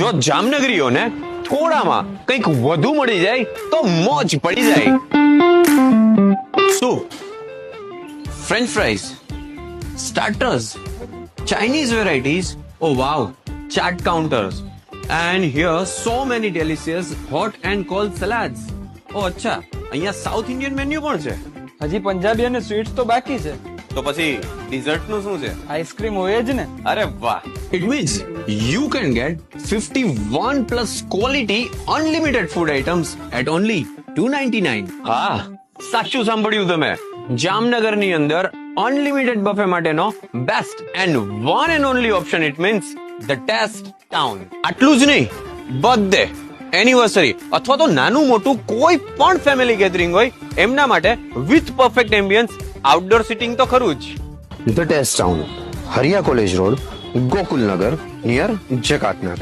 જો જામનગરીઓને થોડામાં કંઈક વધુ મળી જાય તો મોજ પડી જાય. Soup, French fries, starters, Chinese varieties, oh wow, chaat counters, and here so many delicious hot and cold salads. Oh અચ્છા, અહીંયા સાઉથ ઇન્ડિયન મેન્યુ પણ છે. હજી પંજાબી અને સ્વીટ્સ તો બાકી છે. તો પછી ડિઝર્ટ નું શું છે? આઈસ્ક્રીમ હોય જ ને. અરે વાહ, it means you can get 51 plus quality unlimited food items at only 299. હા, સાચું સાંભળ્યું તમે. જામનગરની અંદર અનલિમિટેડ બફે માટેનો best and one and only option. It means the taste town. આટલું જ નહીં, બર્થડે, એનિવર્સરી અથવા તો નાનું મોટું કોઈ પણ ફેમિલી ગેધરિંગ હોય એમના માટે with perfect ambience, outdoor sitting તો ખરું જ. The taste town, Hariya college road, Gokulnagar, near Jakatnaka.